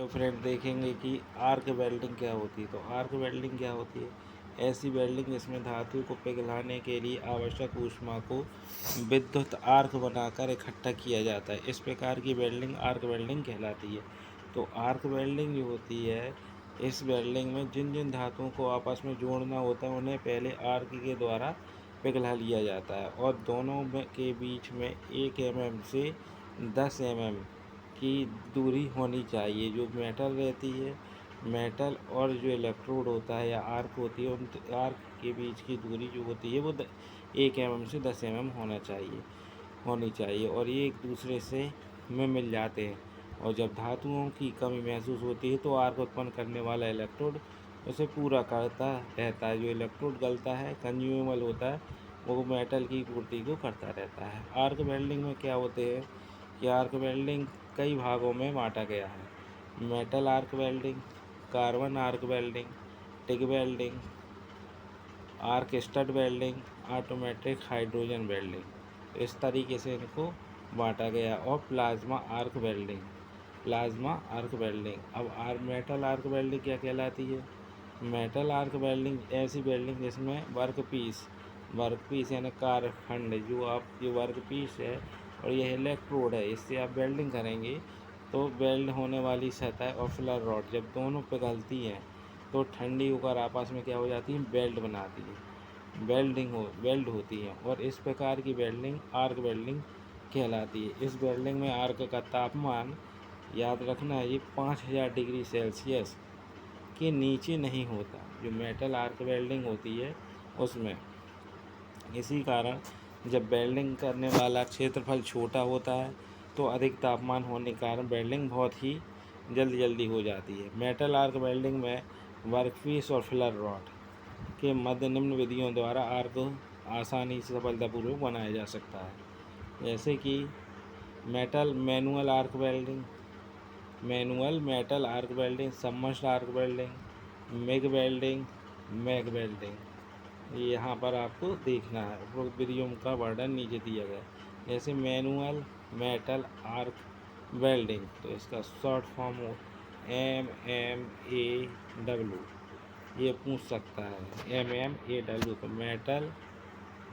Hello friend, देखेंगे कि arc welding क्या होती है। तो आर्क वेल्डिंग क्या होती है? ऐसी वेल्डिंग जिसमें धातु को पिघलाने के लिए आवश्यक ऊष्मा को विद्युत आर्क बनाकर इकट्ठा किया जाता है। इस प्रकार की वेल्डिंग आर्क वेल्डिंग कहलाती है। तो आर्क वेल्डिंग जो होती है, इस वेल्डिंग में जिन जिन धातुओं को आपस में जोड़ना होता है उन्हें पहले आर्क के द्वारा पिघला लिया जाता है और दोनों के बीच में 1 mm से 10 mm की दूरी होनी चाहिए। जो मेटल रहती है, मेटल और जो इलेक्ट्रोड होता है या आर्क होती है, उन आर्क के बीच की दूरी जो होती है वो 1 mm से 10 mm होनी चाहिए और ये एक दूसरे से में मिल जाते हैं। और जब धातुओं की कमी महसूस होती है तो आर्क उत्पन्न करने वाला इलेक्ट्रोड उसे पूरा करता रहता है। जो इलेक्ट्रोड गलता है, कंज्यूमेबल होता है, वो मेटल की पूर्ति को करता रहता है। आर्क वेल्डिंग में क्या होते हैं कि आर्क वेल्डिंग कई भागों में बांटा गया है। Metal arc welding, carbon arc welding, TIG welding, arc stud welding, automatic hydrogen welding, इस तरीके से इनको बांटा गया। और plasma arc welding, plasma arc welding. अब मेटल आर्क वेल्डिंग क्या कहलाती है? मेटल आर्क वेल्डिंग ऐसी वेल्डिंग जिसमें वर्कपीस यानी कारखंड, जो आपकी वर्कपीस है और यह इलेक्ट्रोड है, इससे आप वेल्डिंग करेंगे तो वेल्ड होने वाली सतह और फिलर रॉड जब दोनों पिघलती हैं तो ठंडी होकर आपस में क्या हो जाती है? वेल्ड बनाती है, वेल्ड होती है और इस प्रकार की वेल्डिंग आर्क वेल्डिंग कहलाती है। इस वेल्डिंग में आर्क का तापमान याद रखना है, ये 5000 डिग्री सेल्सियस के नीचे नहीं होता जो मेटल आर्क वेल्डिंग होती है उसमें। इसी कारण जब वेल्डिंग करने वाला क्षेत्रफल छोटा होता है तो अधिक तापमान होने के कारण वेल्डिंग बहुत ही जल्दी हो जाती है। मेटल आर्क वेल्डिंग में वर्कपीस और फिलर रॉड के मध्य निम्न विधियों द्वारा आर्क आसानी से सफलतापूर्वक बनाया जा सकता है, जैसे कि manual arc welding, manual metal arc welding, submerged arc welding, MIG welding, MAG welding. यहाँ पर आपको देखना है, उपरोक्त विधियों का वर्णन नीचे दिया गया है। जैसे मैनुअल मेटल आर्क वेल्डिंग, तो इसका शॉर्ट फॉर्म हो MMAW, ये पूछ सकता है MMAW। तो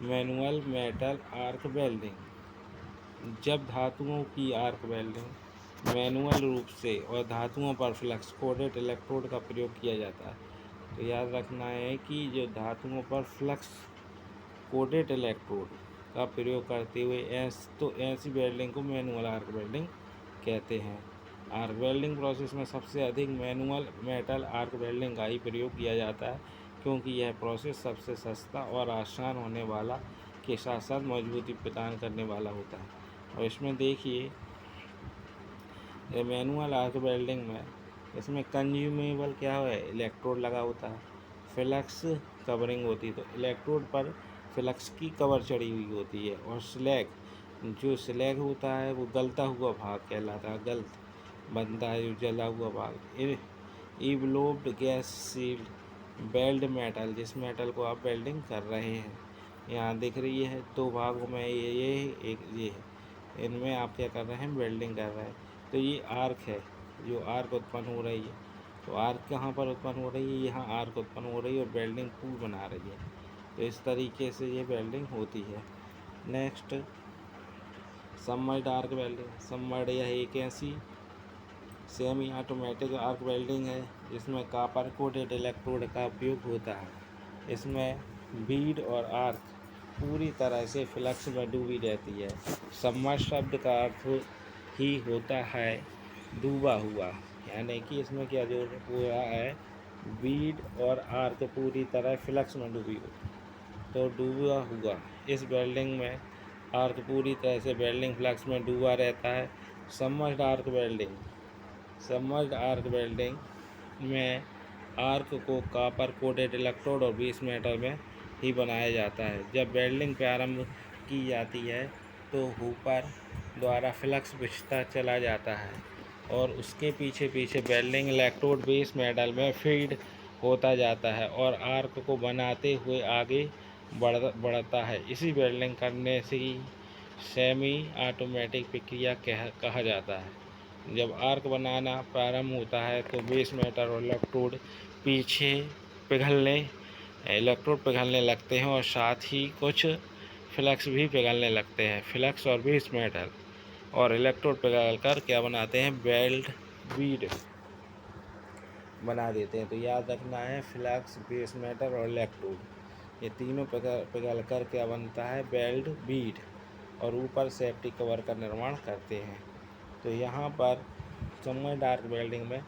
मैनुअल मेटल आर्क वेल्डिंग, जब धातुओं की आर्क वेल्डिंग मैनुअल रूप से और धातुओं पर फ्लक्स कोडेड इलेक्ट्रोड का प्रयोग किया जाता है। तो याद रखना है कि जो धातुओं पर फ्लक्स कोडेड इलेक्ट्रोड का प्रयोग करते हुए ऐसी वेल्डिंग को मैनुअल आर्क वेल्डिंग कहते हैं। आर्क वेल्डिंग प्रोसेस में सबसे अधिक मैनुअल मेटल आर्क वेल्डिंग का ही प्रयोग किया जाता है, क्योंकि यह प्रोसेस सबसे सस्ता और आसान होने वाला के साथ साथ मजबूती प्रदान करने वाला होता है। और इसमें देखिए, मैनुअल आर्क वेल्डिंग में इसमें कंज्यूमेबल क्या है? इलेक्ट्रोड लगा होता है, फ्लक्स कवरिंग होती है, तो इलेक्ट्रोड पर फ्लक्स की कवर चढ़ी हुई होती है। और जो स्लैग होता है वो गलता हुआ भाग कहलाता है, गलत बनता है जो जला हुआ भाग। इवलोप्ड गैस सील्ड वेल्ड मेटल, जिस मेटल को आप वेल्डिंग कर रहे हैं, यहाँ दिख रही है 2 भागों में, ये है, इनमें आप क्या कर रहे हैं? वेल्डिंग कर रहे हैं। तो ये आर्क है, जो आर्क उत्पन्न हो रही है। तो आर्क कहाँ पर उत्पन्न हो रही है? यहाँ आर्क उत्पन्न हो रही है और वेल्डिंग पूल बना रही है। तो इस तरीके से ये वेल्डिंग होती है। Next, submerged arc welding. Submerged यह एक ऐसी सेमी ऑटोमेटिक आर्क वेल्डिंग है जिसमें कॉपर कोटेड इलेक्ट्रोड का उपयोग होता है। इसमें बीड और आर्क पूरी तरह से फ्लक्स में डूबी रहती है। सबमर्ज शब्द का अर्थ ही होता है डूबा हुआ, यानी कि इसमें क्या जो हुआ है, बीड और आर्क पूरी तरह फ्लक्स में डूबी होती है, तो डूबा हुआ। इस वेल्डिंग में आर्क पूरी तरह से वेल्डिंग फ्लक्स में डूबा रहता है। Submerged arc welding, submerged arc welding में आर्क को कॉपर कोटेड इलेक्ट्रोड और बेस मेटल में ही बनाया जाता है। जब वेल्डिंग प्रारंभ की जाती है तो हुपर द्वारा फ्लक्स बिछता चला जाता है और उसके पीछे पीछे वेल्डिंग इलेक्ट्रोड बेस मेटल में फीड होता जाता है और आर्क को बनाते हुए आगे बढ़ता है। इसी वेल्डिंग करने से सेमी ऑटोमेटिक प्रक्रिया कहा जाता है। जब आर्क बनाना प्रारंभ होता है तो बेस मेटल और इलेक्ट्रोड पीछे पिघलने इलेक्ट्रोड पिघलने लगते हैं और साथ ही कुछ फ्लक्स भी पिघलने लगते हैं। फ्लक्स और बेस मेटल और इलेक्ट्रोड पिघल कर क्या बनाते हैं, वेल्ड बीड बना देते हैं। तो याद रखना है, फ्लक्स, बेस मेटल और इलेक्ट्रोड ये तीनों पिघल कर क्या बनता है, वेल्ड बीड, और ऊपर सेफ्टी कवर का निर्माण करते हैं। तो यहाँ पर सबमर्ज्ड डार्क वेल्डिंग में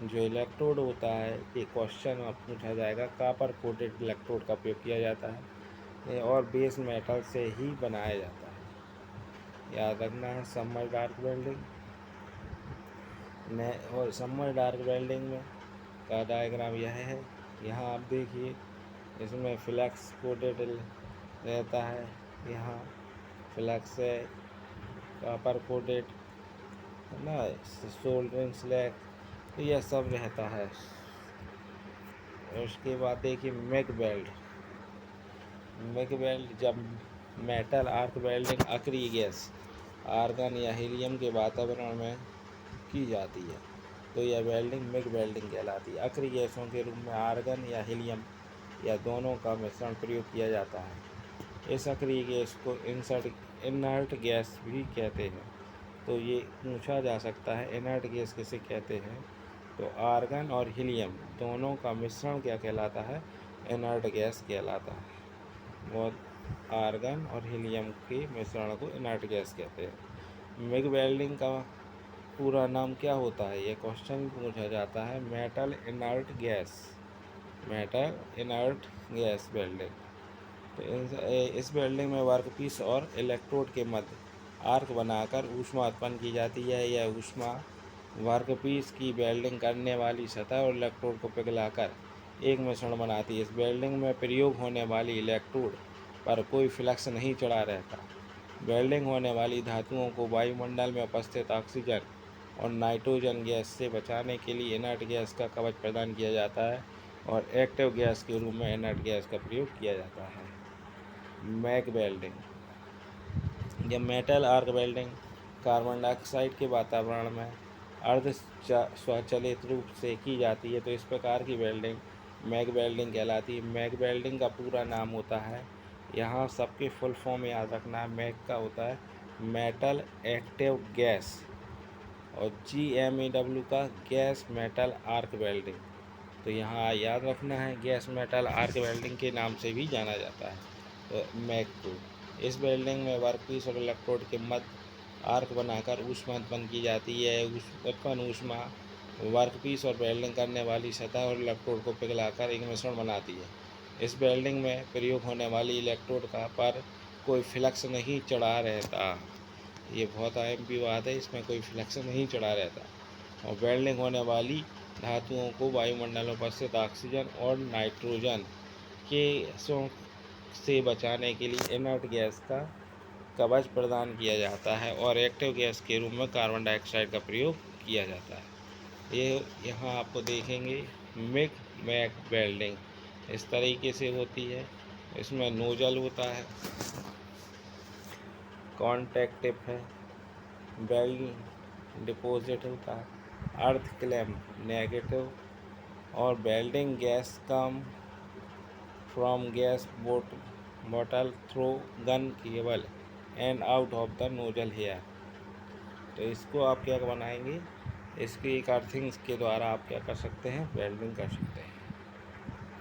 जो इलेक्ट्रोड होता है, ये क्वेश्चन पूछा जाएगा, कॉपर कोटेड इलेक्ट्रोड का उपयोग किया जाता है और बेस मेटल से ही बनाया जाता है। याद रखना है सबमर्ज्ड डार्क वेल्डिंग में। और सबमर्ज्ड डार्क वेल्डिंग में का डायग्राम यह है। यहाँ आप देखिए, इसमें फ्लक्स कोटेड रहता है, यहाँ फ्लक्स है, कॉपर कोटेड है ना, सोल्डरिंग स्लैग, तो यह सब रहता है। उसके बाद देखिए मैक वेल्ड। मैक वेल्ड जब मेटल आर्क वेल्डिंग अक्रिय गैस आर्गन या हीलियम के वातावरण में की जाती है तो यह वेल्डिंग मैक वेल्डिंग कहलाती है। अक्रिय गैसों के रूप में आर्गन या हीलियम या दोनों का मिश्रण प्रयोग किया जाता है। इस अक्रिय गैस को इनर्ट गैस भी कहते हैं। तो ये पूछा जा सकता है, इनर्ट गैस किसे कहते हैं, तो आर्गन और हीलियम दोनों का मिश्रण क्या कहलाता है, इनर्ट गैस कहलाता है। वो आर्गन और हीलियम के मिश्रण को इनर्ट गैस कहते हैं। मिग वेल्डिंग का पूरा नाम क्या होता है, ये क्वेश्चन पूछा जाता है। Metal inert gas, metal inert gas welding. तो इस वेल्डिंग में वर्कपीस और इलेक्ट्रोड के मध्य आर्क बनाकर ऊष्मा उत्पन्न की जाती है। यह ऊष्मा वर्कपीस की वेल्डिंग करने वाली सतह और इलेक्ट्रोड को पिघलाकर एक मिश्रण बनाती है। इस वेल्डिंग में प्रयोग होने वाली इलेक्ट्रोड पर कोई फ्लक्स नहीं चढ़ा रहता। वेल्डिंग होने वाली धातुओं को वायुमंडल में उपस्थित ऑक्सीजन और नाइट्रोजन गैस से बचाने के लिए इनर्ट गैस का कवच प्रदान किया जाता है और एक्टिव गैस के रूप में इनर्ट गैस का प्रयोग किया जाता है। मैक वेल्डिंग, जब metal arc welding carbon dioxide के वातावरण में अर्ध स्वचालित रूप से की जाती है तो इस प्रकार की वेल्डिंग मैक वेल्डिंग कहलाती है। मैक वेल्डिंग का पूरा नाम होता है, यहाँ सबके फुल फॉर्म याद रखना है। मैक का होता है मेटल एक्टिव गैस और GMEW का गैस मेटल आर्क वेल्डिंग। तो यहाँ याद रखना है, गैस मेटल आर्क वेल्डिंग के नाम से भी जाना जाता है। तो मैक को इस वेल्डिंग में वर्कपीस और इलेक्ट्रोड के मध्य आर्क बनाकर ऊष्मा उत्पन्न की जाती है। उत्पन्न ऊष्मा वर्कपीस और वेल्डिंग करने वाली सतह और इलेक्ट्रोड को पिघलाकर एक मिश्रण बनाती है। इस वेल्डिंग में प्रयोग होने वाली इलेक्ट्रोड का पर कोई फ्लक्स नहीं चढ़ा रहता। ये बहुत अहम भी बात है, इसमें कोई फ्लक्स नहीं चढ़ा रहता। और वेल्डिंग होने वाली धातुओं को वायुमंडल में उपस्थित ऑक्सीजन और नाइट्रोजन के से बचाने के लिए इनर्ट गैस का कवच प्रदान किया जाता है और एक्टिव गैस के रूप में कार्बन डाइऑक्साइड का प्रयोग किया जाता है। ये यहाँ आपको देखेंगे मिग मैक वेल्डिंग इस तरीके से होती है। इसमें नोजल होता है, कॉन्टैक्ट टिप है, वेल्ड डिपॉजिट होता है, अर्थ क्लैम्प नेगेटिव, और welding gas come from gas bottle through gun cable and out of the nozzle here. तो इसको आप क्या बनाएंगे, इसकी एक अर्थिंग के द्वारा आप क्या कर सकते हैं, वेल्डिंग कर सकते हैं।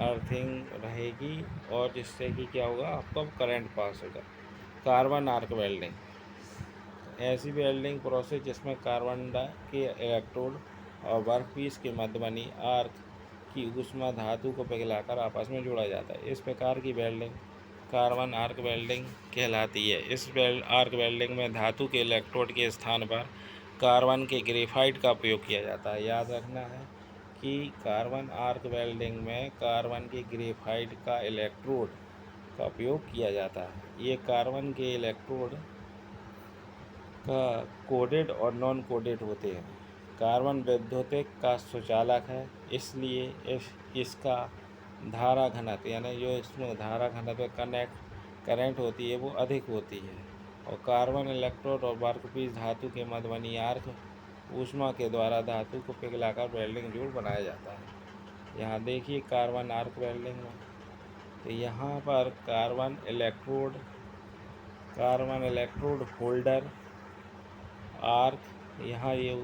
अर्थिंग रहेगी और जिससे कि क्या होगा, आपका करंट पास होगा। कार्बन आर्क वेल्डिंग, ऐसी वेल्डिंग प्रोसेस जिसमें कार्बन के इलेक्ट्रोड और वर्कपीस के मध्य बनी आर्क की ऊष्मा धातु को पिघलाकर आपस में जोड़ा जाता है। इस प्रकार की वेल्डिंग कार्बन आर्क वेल्डिंग कहलाती है। इस आर्क वेल्डिंग में धातु के इलेक्ट्रोड के स्थान पर कार्बन के ग्रेफाइट का उपयोग किया जाता है। याद रखना है कि कार्बन आर्क वेल्डिंग में कार्बन के ग्रेफाइट का इलेक्ट्रोड का उपयोग किया जाता है। ये कार्बन के इलेक्ट्रोड का कोडेड और नॉन कोडेड होते हैं। कार्बन वैद्युतिक का सुचालक है, इसलिए इसका धारा घनत्व यानी जो इसमें धारा घनत्व करंट होती है वो अधिक होती है। और कार्बन इलेक्ट्रोड और वर्कपीस धातु के मध्य बनी आर्क ऊष्मा के द्वारा धातु को पिघलाकर वेल्डिंग जोड़ बनाया जाता है। यहाँ देखिए कार्बन आर्क वेल्डिंग में, तो यहाँ पर कार्बन इलेक्ट्रोड होल्डर आर्क यहाँ ये,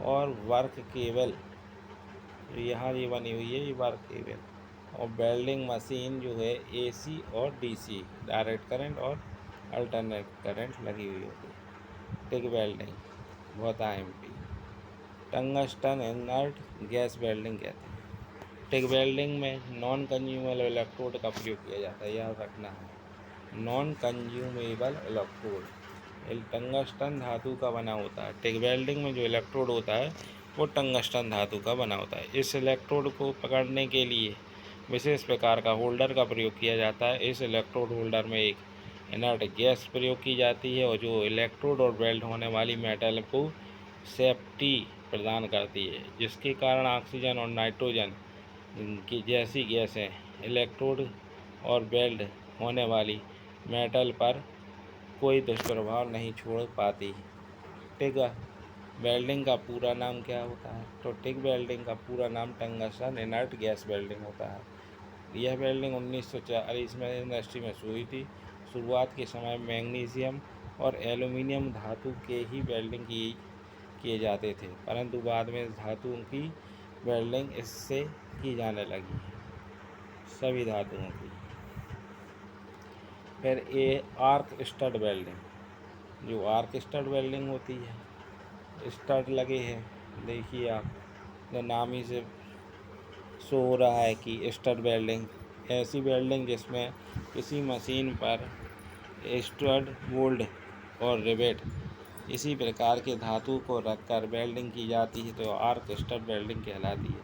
और वर्क केबल यहाँ ये बनी हुई है, ये वर्क केबल। और वेल्डिंग मशीन जो है AC और DC, डायरेक्ट करंट और अल्टरनेट करंट लगी हुई होती है। टिक वेल्डिंग बहुत MP। Tungsten inert gas welding कहते हैं। टिक वेल्डिंग में नॉन कंज्यूमेबल इलेक्ट्रोड का प्रयोग किया जाता है, याद रखना है, नॉन कंज्यूमेबल इलेक्ट्रोड। टंगस्टन धातु का बना होता है। टिक वेल्डिंग में जो इलेक्ट्रोड होता है वो टंगस्टन धातु का बना होता है। इस इलेक्ट्रोड को पकड़ने के लिए विशेष प्रकार का होल्डर का प्रयोग किया जाता है। इस इलेक्ट्रोड होल्डर में एक इनर्ट गैस प्रयोग की जाती है और जो इलेक्ट्रोड और वेल्ड होने वाली मेटल को सेफ्टी प्रदान करती है, जिसके कारण ऑक्सीजन और नाइट्रोजन की जैसी गैसें इलेक्ट्रोड और वेल्ड होने वाली मेटल पर कोई दुष्प्रभाव नहीं छोड़ पाती। टिक वेल्डिंग का पूरा नाम क्या होता है? तो टिक वेल्डिंग का पूरा नाम टंगस्टन इनर्ट गैस वेल्डिंग होता है। यह वेल्डिंग 1940 में इंडस्ट्री में शुरू हुई थी। शुरुआत के समय मैग्नीशियम और एल्युमिनियम धातु के ही वेल्डिंग किए जाते थे, परंतु बाद में धातुओं की वेल्डिंग इससे की जाने लगी, सभी धातुओं की। फिर ये आर्क स्टड वेल्डिंग, जो आर्क स्टड वेल्डिंग होती है, स्टड लगे हैं, देखिए आप, जो नाम ही से शो हो रहा है कि स्टड वेल्डिंग, ऐसी वेल्डिंग जिसमें किसी मशीन पर स्टड, बोल्ट और रिवेट इसी प्रकार के धातु को रखकर वेल्डिंग की जाती है, तो आर्क स्टड वेल्डिंग कहलाती है।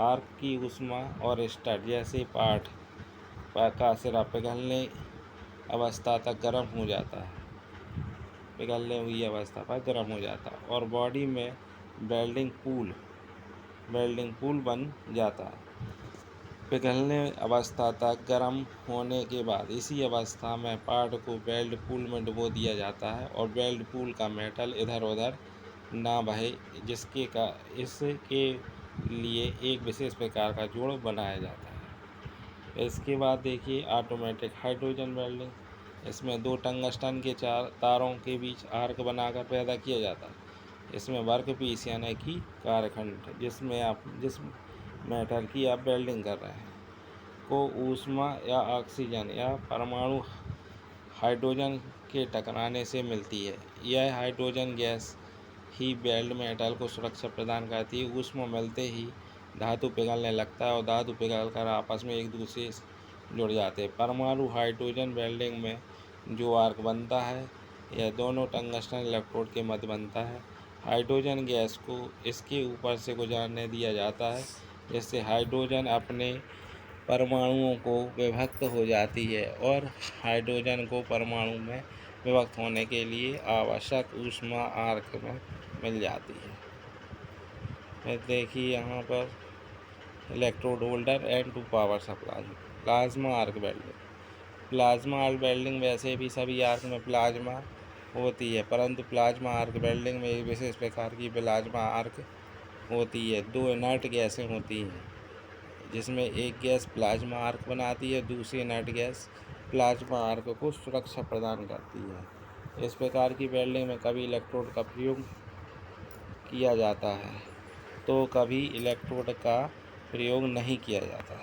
आर्क की ऊष्मा और स्टड जैसे पार्ट का सिरा पिघलने अवस्था तक गर्म हो जाता है, पिघलने हुई अवस्था पर गर्म हो जाता है और बॉडी में वेल्डिंग पूल बन जाता है। पिघलने अवस्था तक गर्म होने के बाद इसी अवस्था में पार्ट को वेल्ड पूल में डुबो दिया जाता है और वेल्ड पूल का मेटल इधर उधर ना बहे, इसके लिए एक विशेष प्रकार का जोड़ बनाया जाता है। इसके बाद देखिए ऑटोमेटिक हाइड्रोजन वेल्डिंग। इसमें दो टंगस्टन के चार तारों के बीच आर्क बनाकर पैदा किया जाता है। इसमें वर्क पीस यानी कि कार्यखंड, जिस मेटल की आप वेल्डिंग कर रहे हैं, को ऊष्मा या ऑक्सीजन या परमाणु हाइड्रोजन के टकराने से मिलती है। यह हाइड्रोजन गैस ही वेल्ड मेटल को सुरक्षा प्रदान करती है। ऊष्मा मिलते ही धातु पिघलने लगता है और धातु पिघलकर आपस में एक दूसरे से जुड़ जाते हैं। परमाणु हाइड्रोजन वेल्डिंग में जो आर्क बनता है, यह दोनों टंगस्टन इलेक्ट्रोड के मध्य बनता है। हाइड्रोजन गैस को इसके ऊपर से गुजरने दिया जाता है, जिससे हाइड्रोजन अपने परमाणुओं को विभक्त हो जाती है और हाइड्रोजन को परमाणु में विभक्त होने के लिए आवश्यक ऊष्मा आर्क में मिल जाती है। फिर देखिए यहाँ पर electrode holder and to power supply. Plasma arc welding. Plasma arc welding, वैसे भी सभी आर्क में प्लाज्मा होती है, परंतु प्लाज्मा आर्क वेल्डिंग में एक विशेष प्रकार की प्लाज्मा आर्क होती है। दो इनर्ट गैसें होती हैं, जिसमें एक गैस प्लाज्मा आर्क बनाती है, दूसरी इनर्ट गैस प्लाज्मा आर्क को सुरक्षा प्रदान करती है। इस प्रकार की वेल्डिंग में कभी इलेक्ट्रोड का प्रयोग किया जाता है तो कभी इलेक्ट्रोड का प्रयोग नहीं किया जाता।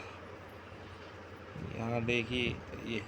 यहाँ देखिए ये